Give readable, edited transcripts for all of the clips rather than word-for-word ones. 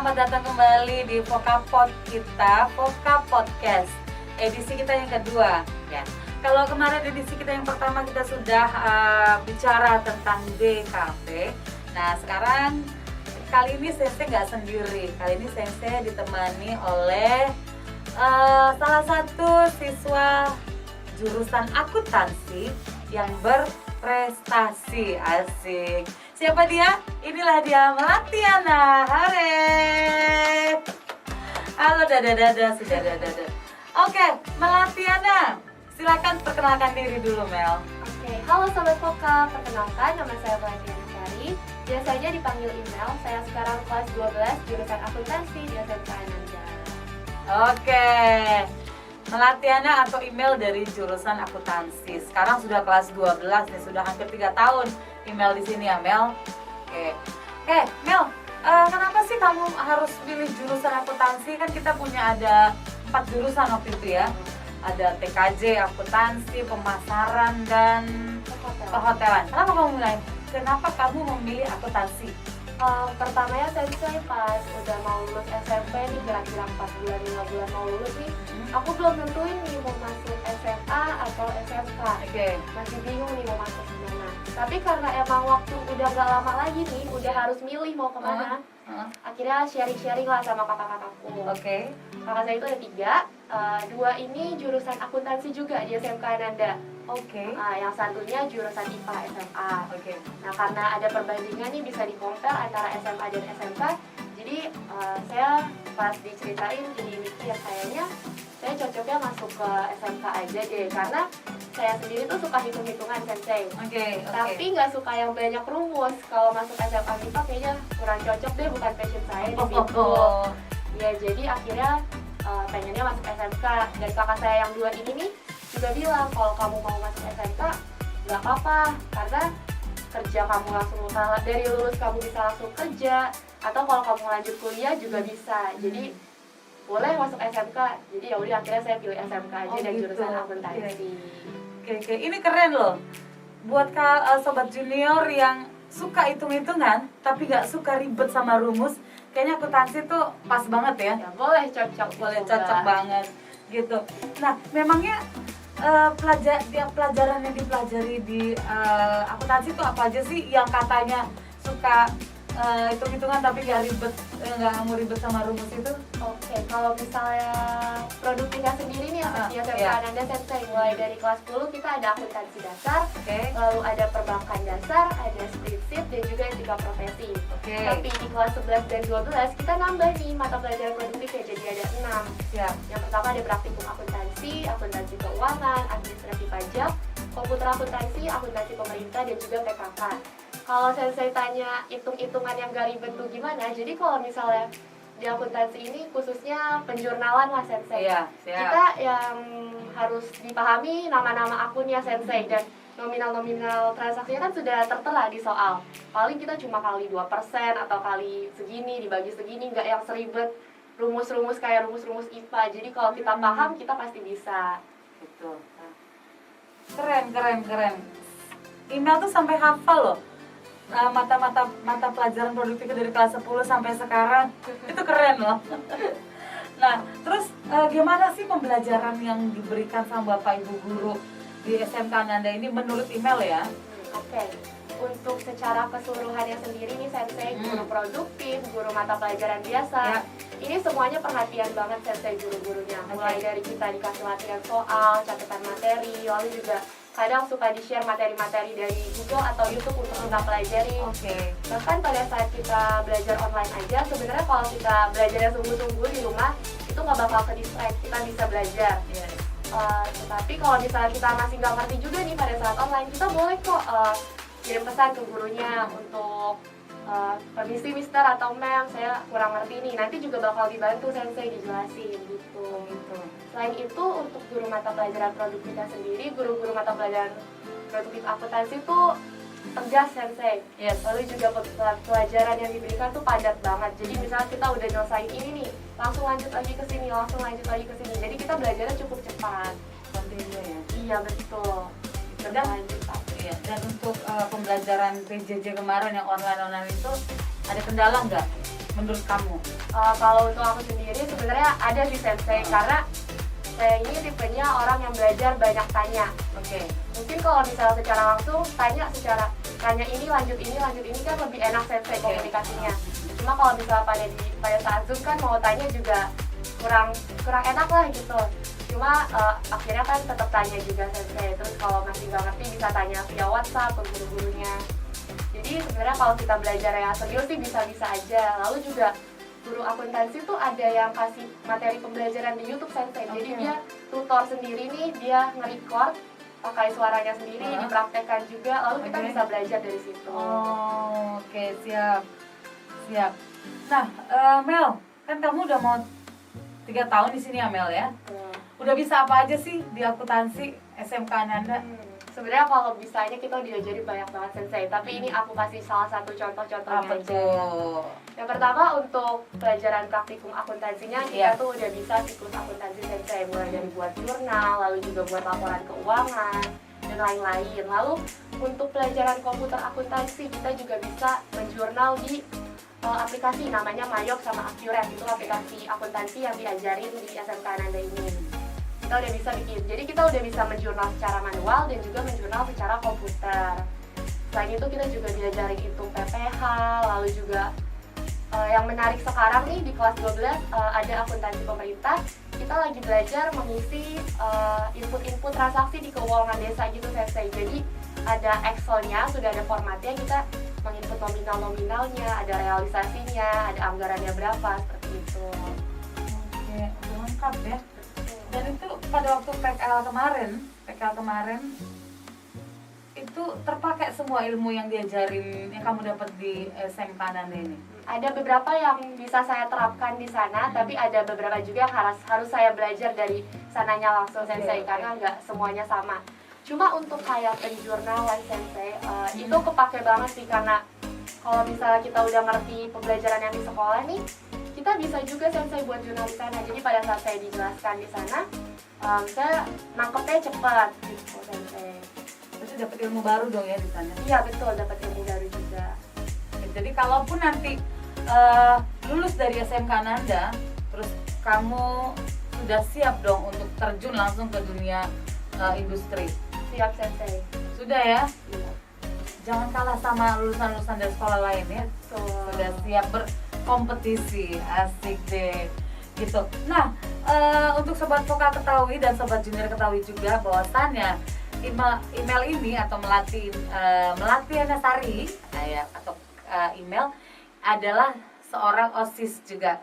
selamat datang kembali di Vokapod kita, Voka Podcast. Edisi kita yang kedua ya. Kalau kemarin edisi kita yang pertama kita sudah bicara tentang DKP. Nah sekarang kali ini Sensei nggak sendiri. Kali ini Sensei ditemani oleh salah satu siswa jurusan akuntansi yang berprestasi. Asik. Siapa dia? Inilah dia, Melatiana. Hare. Halo, dada, sudah dada. Oke, Melatiana, silakan perkenalkan diri dulu, Mel. Oke, halo Sobat Voka, perkenalkan nama saya Melatiana Sari. Biasanya dipanggil Email. Saya sekarang kelas 12 jurusan akuntansi di SMK Ananda. Oke, Melatiana atau Email dari jurusan akuntansi. Sekarang sudah kelas 12 nih, sudah hampir 3 tahun Email di sini ya, Mel. Oke, Mel, kenapa sih kamu harus pilih jurusan akuntansi? Kan kita punya ada 4 jurusan waktu itu ya. Ada TKJ, akuntansi, pemasaran, dan perhotelan. Kenapa kamu memilih akuntansi? Pertamanya saya pas udah mau lulus SMP nih, kira-kira 4 bulan, 5 bulan mau lulus nih, aku belum nentuin nih mau masuk SMA atau SMK. Masih bingung nih mau masuk kemana. Tapi karena emang waktu udah gak lama lagi nih, udah harus milih mau kemana, akhirnya sharing-sharing lah sama kakak-kakakku. Kakak saya itu ada 3, 2 ini jurusan akuntansi juga di SMK Ananda. Yang satunya jurusan IPA SMA. Nah karena ada perbandingan nih, bisa di-compare antara SMA dan SMK. Jadi saya pas diceritain jadi mikir kayaknya saya cocoknya masuk ke SMK aja deh, karena saya sendiri tuh suka hitung-hitungan, Sensei. Tapi nggak suka yang banyak rumus. Kalau masuk SMK IPA kayaknya kurang cocok deh, bukan passion saya di situ. Ya jadi akhirnya pengennya masuk SMK. Dan kakak saya yang 2 ini nih juga bilang kalau kamu mau masuk SMK nggak apa-apa, karena kerja kamu langsung dari lulus kamu bisa langsung kerja, atau kalau kamu lanjut kuliah juga bisa. Jadi boleh masuk SMK. Jadi ya udah akhirnya saya pilih SMK aja dan jurusan akuntansi. Ini keren loh. Buat sobat junior yang suka hitung-hitungan tapi nggak suka ribet sama rumus, kayaknya akuntansi tuh pas banget ya. Ya boleh, cocok. Cocok banget gitu. Nah, memangnya pelajaran yang dipelajari di akuntansi itu apa aja sih yang katanya suka hitung-hitungan tapi nggak mau ribet sama rumus itu? Kalau misalnya produktifnya sendiri nih yang SMK Ananda Sensei, mulai dari kelas 10 kita ada akuntansi dasar, lalu ada perbankan dasar, ada spreadsheet, dan juga etika profesi. Tapi di kelas 11 dan 12 kita nambah nih mata pelajaran produktifnya, jadi ada 6. Yang pertama ada praktikum akuntansi keuangan, administrasi pajak, komputer akuntansi pemerintah, dan juga PKK. Kalau Sensei tanya hitung-hitungan yang gak ribet tuh gimana, jadi kalau misalnya di akuntansi ini khususnya penjurnalan lah, Sensei. Kita yang harus dipahami nama-nama akunnya, Sensei, dan nominal-nominal transaksinya kan sudah tertera di soal. Paling kita cuma kali 2% atau kali segini, dibagi segini, nggak yang seribet rumus-rumus kayak rumus-rumus IPA. Jadi kalau kita paham, kita pasti bisa. Gitu. Keren. Email tuh sampai hafal loh. Mata pelajaran produktif dari kelas 10 sampai sekarang. Itu keren loh. Nah, terus gimana sih pembelajaran yang diberikan sama Bapak Ibu guru di SMK Ananda ini menurut Email ya? Untuk secara keseluruhannya sendiri nih, Sensei, guru produktif, guru mata pelajaran biasa, ini semuanya perhatian banget, Sensei, guru-gurunya. Mulai dari kita dikasih latihan soal, catatan materi, lalu juga kadang suka di-share materi-materi dari Google atau YouTube untuk kita pelajari. Bahkan pada saat kita belajar online aja, sebenarnya kalau kita belajarnya sungguh-sungguh di rumah, itu nggak bakal ke-distract, kita bisa belajar. Tetapi kalau misalnya kita masih nggak ngerti juga nih pada saat online, kita boleh kok kirim pesan ke gurunya untuk permisi Mister atau Ma'am, saya kurang ngerti nih. Nanti juga bakal dibantu Sensei dijelasin gitu. Selain itu, untuk guru mata pelajaran produktivitas sendiri, guru-guru mata pelajaran produktif akuntansi itu tegas, Sensei. Lalu juga pelajaran yang diberikan tuh padat banget. Jadi misalnya kita udah nyelesain ini nih, langsung lanjut lagi ke sini, Jadi kita belajarnya cukup cepat. Iya, betul. Dan untuk pembelajaran PJJ kemarin yang online itu ada kendala nggak? menurut kamu? Kalau untuk aku sendiri sebenarnya ada sih sensei, karena saya ini tipenya orang yang belajar banyak tanya. Oke. Mungkin kalau misalnya secara langsung tanya ini lanjut ini kan lebih enak sensei komunikasinya. Cuma kalau misalnya pada saat Zoom kan mau tanya juga kurang enak lah gitu. Cuma akhirnya kan tetap tanya juga sensei. Terus kalau masih nggak ngerti bisa tanya via WhatsApp ke guru-gurunya. Jadi sebenarnya kalau kita belajar yang serius sih bisa-bisa aja. Lalu juga guru akuntansi tuh ada yang kasih materi pembelajaran di YouTube sensei. Jadi dia tutor sendiri nih, dia nge-record pakai suaranya sendiri, dipraktekkan juga, lalu kita bisa belajar dari situ. Oh, oke, siap. Nah, Mel, kan kamu udah mau 3 tahun di sini ya, Mel ya? Udah bisa apa aja sih di akuntansi SMK Ananda? Sebenarnya kalau bisanya kita diajari banyak banget sensei, tapi ini aku kasih salah satu contoh-contohnya Apa aja. tuh? Yang pertama untuk pelajaran praktikum akuntansinya kita tuh udah bisa siklus akuntansi sensei, mulai dari buat jurnal, lalu juga buat laporan keuangan dan lain-lain. Lalu untuk pelajaran komputer akuntansi kita juga bisa menjurnal di aplikasi namanya Mayok sama Accurate. Itu aplikasi akuntansi yang diajarin di SMK Ananda ini. Kita udah bisa bikin, jadi kita udah bisa menjurnal secara manual dan juga menjurnal secara komputer. Selain itu kita juga diajarin hitung PPH, lalu juga yang menarik sekarang nih di kelas 12 ada akuntansi pemerintah. Kita lagi belajar mengisi input-input transaksi di keuangan desa gitu sensei. Jadi ada Excel-nya, sudah ada formatnya, kita menginput nominal-nominalnya, ada realisasinya, ada anggarannya berapa, seperti itu. Oke, lengkap ya. Dan itu pada waktu PKL kemarin itu terpakai semua ilmu yang diajarin yang kamu dapat di SMK Ananda ini. Ada beberapa yang bisa saya terapkan di sana, tapi ada beberapa juga yang harus saya belajar dari sananya langsung sensei, karena nggak semuanya sama. Cuma untuk kayak penjurnalan sensei itu kepake banget sih, karena kalau misalnya kita udah ngerti pembelajaran yang di sekolah nih, kita bisa juga sensei buat jurnal di sana. Jadi pada saat saya dijelaskan di sana, saya nangkepnya cepat gitu sensei. Terus dapat ilmu baru dong ya di sana. Iya betul, dapat ilmu baru juga. Jadi kalaupun nanti lulus dari SMK Ananda, terus kamu sudah siap dong untuk terjun langsung ke dunia industri. Siap sensei. Sudah ya? Iya. Jangan kalah sama lulusan-lulusan dari sekolah lain ya. Betul. Sudah siap berkompetisi, asik deh. Gitu. Nah, untuk sobat vokal ketahui dan sobat junior ketahui juga bahwasannya email ini atau melatih Anasari atau email adalah seorang OSIS juga.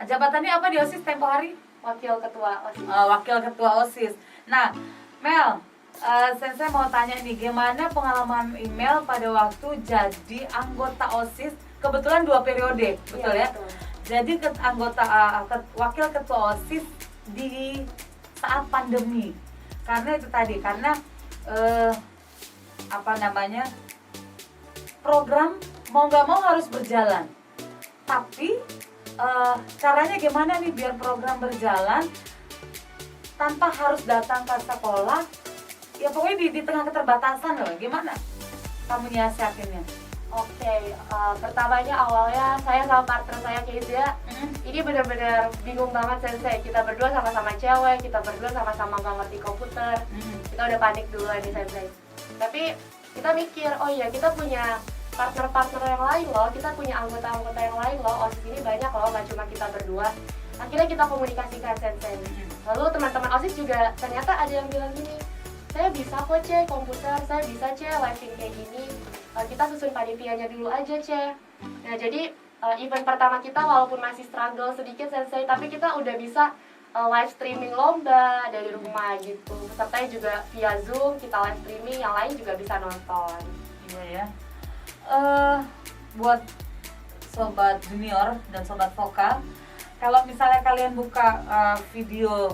Jabatannya apa di OSIS tempo hari? Wakil ketua OSIS. Wakil ketua OSIS. Nah, Mel, saya mau tanya nih, gimana pengalaman email pada waktu jadi anggota OSIS? Kebetulan 2 periode, betul ya? Betul. Jadi wakil ketua OSIS di saat pandemi. Karena itu tadi, karena program mau nggak mau harus berjalan. Tapi caranya gimana nih biar program berjalan tanpa harus datang ke sekolah? Ya pokoknya di tengah keterbatasan loh. Gimana kamu nyiasatinnya? Oke, pertamanya awalnya saya sama partner saya Kezia ini benar-benar bingung banget sensei. Kita berdua sama-sama cewek, kita berdua sama-sama nggak ngerti komputer. Kita udah panik duluan nih sensei. Tapi kita mikir, oh iya kita punya partner-partner yang lain loh, kita punya anggota-anggota yang lain loh, OSIS ini banyak loh, nggak cuma kita berdua. Akhirnya kita komunikasikan sensei. Lalu teman-teman OSIS juga ternyata ada yang bilang gini, saya bisa kok Ce komputer, saya bisa Ce live stream kayak gini, kita susun panitianya dulu aja Ce. Nah jadi event pertama kita walaupun masih struggle sedikit sensei, tapi kita udah bisa live streaming lomba dari rumah gitu. Pesertanya juga via Zoom, kita live streaming, yang lain juga bisa nonton. Iya ya. Buat sobat junior dan sobat vokal, kalau misalnya kalian buka video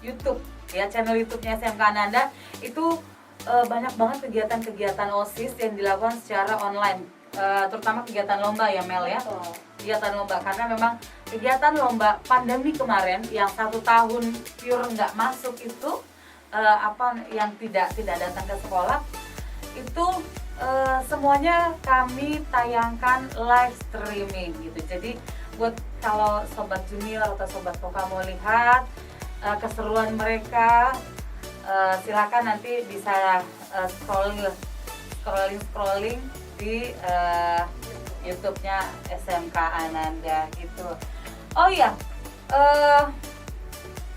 YouTube ya, channel YouTube-nya SMK Ananda, itu banyak banget kegiatan-kegiatan OSIS yang dilakukan secara online, terutama kegiatan lomba ya Mel ya. Kegiatan lomba, karena memang kegiatan lomba pandemi kemarin yang 1 tahun pure nggak masuk itu yang tidak datang ke sekolah itu semuanya kami tayangkan live streaming gitu. Jadi buat kalau sobat junior atau sobat voka mau lihat keseruan mereka, silakan nanti bisa scrolling di YouTube-nya SMK Ananda gitu. Oh iya,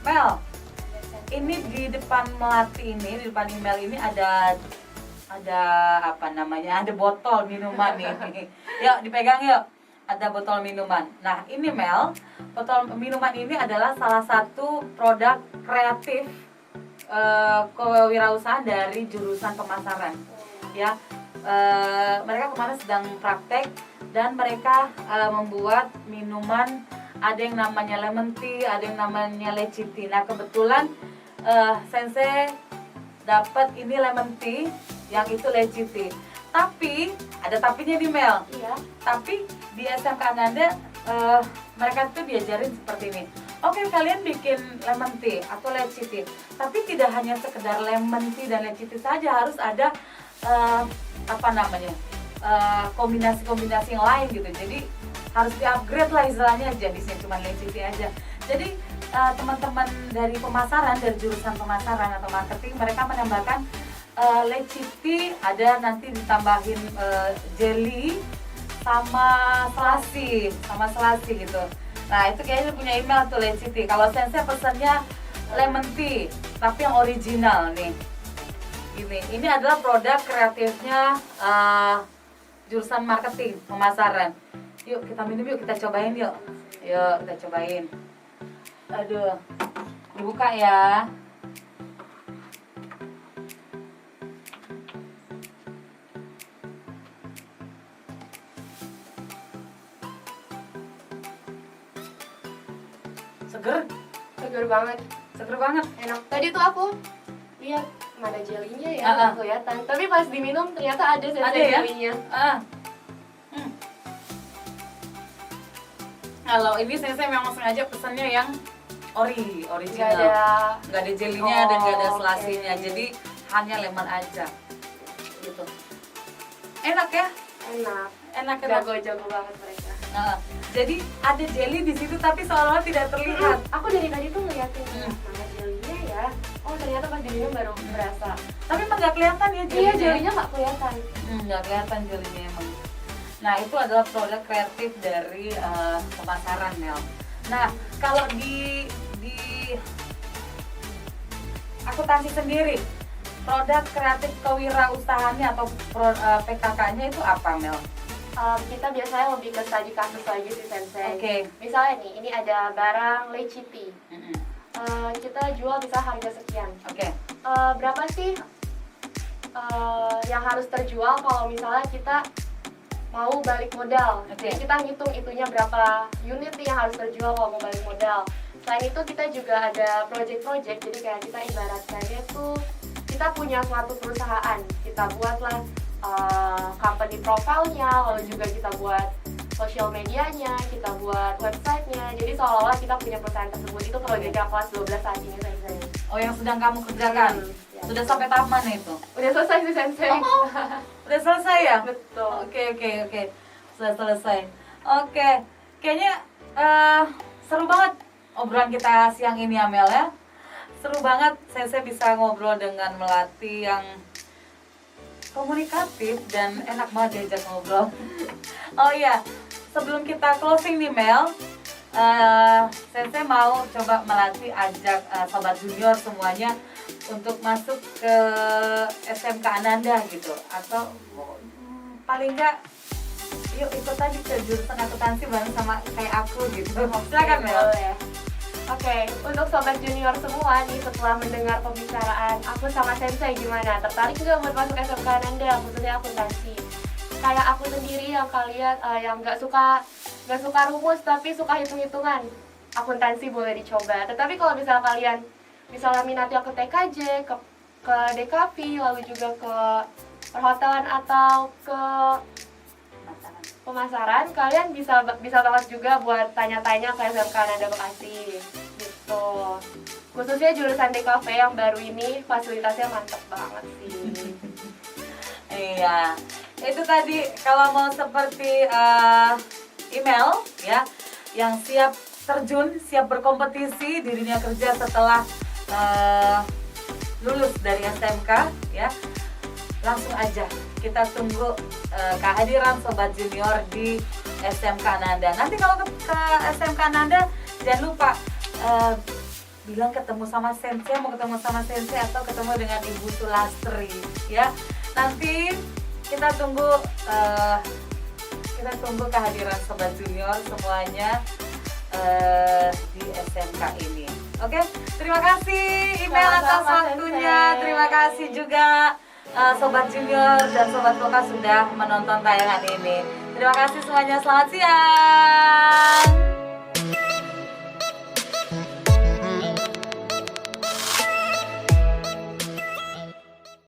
Mel, ini di depan melati ini, di depan email ini ada apa namanya? Ada botol minuman nih. Yuk dipegang yuk. Ada botol minuman. Nah ini Mel, botol minuman ini adalah salah satu produk kreatif kewirausahaan dari jurusan pemasaran. Ya, mereka kemarin sedang praktek dan mereka membuat minuman. Ada yang namanya lemon tea, ada yang namanya leci tea. Nah kebetulan Sensei dapat ini lemon tea, yang itu leci tea. Tapi ada tapinya di Mel. Iya. Tapi di SMK Ananda mereka tuh diajarin seperti ini. Oke, kalian bikin lemon tea atau leci tea. Tapi tidak hanya sekedar lemon tea dan leci tea saja, harus ada apa namanya? Kombinasi-kombinasi yang lain gitu. Jadi harus di-upgrade lah istilahnya, jadi cuma leci tea aja. Jadi teman-teman dari pemasaran, dari jurusan pemasaran atau marketing, mereka menambahkan leci tea, ada nanti ditambahin jelly sama selasi gitu. Nah itu kayaknya punya email tuh leci tea. Kalau Sensei pesannya lemon tea, tapi yang original nih. Ini adalah produk kreatifnya jurusan marketing pemasaran. Yuk kita minum yuk, kita cobain yuk. Yuk kita cobain. Aduh, dibuka ya. Seger banget, enak. Tadi tuh aku lihat mana jelinya ya, nggak kelihatan. Tapi pas diminum ternyata ada sensasi jelinya. Kalau ini saya memang sengaja pesannya yang original. Nggak ada jelinya dan nggak ada selasinya. Jadi hanya lemon aja. Gitu. Enak ya? Enak. Jago banget mereka. Jadi ada jelly di situ tapi seolah-olah tidak terlihat. Aku dari tadi tuh ngeliatin mana jelinya ya. Oh ternyata pas diminum baru berasa. Tapi emang nggak kelihatan ya jelinya? Iya jelinya nggak kelihatan. Nggak kelihatan jelinya emang. Nah itu adalah produk kreatif dari pemasaran Mel. Nah kalau di akuntansi sendiri, produk kreatif kewirausahaannya atau PKK-nya itu apa Mel? Kita biasanya lebih ke studi kasus lagi sih Sensei. Oke. Misalnya nih, ini ada barang leci tea. Kita jual bisa harga sekian. Oke. Berapa sih yang harus terjual kalau misalnya kita mau balik modal? Jadi kita ngitung itunya berapa unit nih yang harus terjual kalau mau balik modal. Selain itu kita juga ada project-project. Jadi kayak kita ibaratkannya tuh kita punya suatu perusahaan, kita buatlah company profile-nya, lalu juga kita buat social medianya, kita buat website-nya. Jadi seolah-olah kita punya perusahaan tersebut. Itu project yang kelas 12 saat ini Sensei. Oh yang sedang kamu kerjakan? Ya. Sudah sampai tahap mana itu? Udah selesai sih Sensei. Oh, udah selesai ya? Betul. Oke. Sudah selesai. Oke. Kayaknya seru banget obrolan kita siang ini ya Mel ya. Seru banget saya bisa ngobrol dengan Melati yang komunikatif dan enak banget diajak ngobrol. Oh iya, sebelum kita closing nih Mel, Sensei mau coba Melati ajak sobat junior semuanya untuk masuk ke SMK Ananda gitu, atau paling enggak yuk ikut tadi ke jurusan akuntansi bareng sama kayak aku gitu. Silakan Mel. Oke, untuk sobat junior semua nih, setelah mendengar pembicaraan aku sama Sensei, gimana? Tertarik nggak buat masuk SMK Ananda, khususnya akuntansi? Kayak aku sendiri yang kalian yang nggak suka rumus tapi suka hitung-hitungan, akuntansi boleh dicoba. Tetapi kalau misalnya kalian minatnya ke TKJ, ke DKV, lalu juga ke perhotelan atau ke pemasaran, kalian bisa banget juga buat tanya-tanya ke SMK Ananda Bekasi gitu. Khususnya jurusan DKV yang baru ini fasilitasnya mantap banget sih. Iya. Itu tadi kalau mau seperti email ya, yang siap terjun, siap berkompetisi di dunia kerja setelah lulus dari SMK ya, langsung aja kita tunggu kehadiran Sobat Junior di SMK Nanda. Nanti kalau ke SMK Nanda jangan lupa bilang ketemu sama Sensei, mau ketemu sama Sensei atau ketemu dengan Ibu Sulastri ya. Nanti kita tunggu kehadiran Sobat Junior semuanya di SMK ini. Oke, terima kasih email atas waktunya. Terima kasih juga Sobat Junior dan Sobat Voka sudah menonton tayangan ini. Terima kasih semuanya, selamat siang.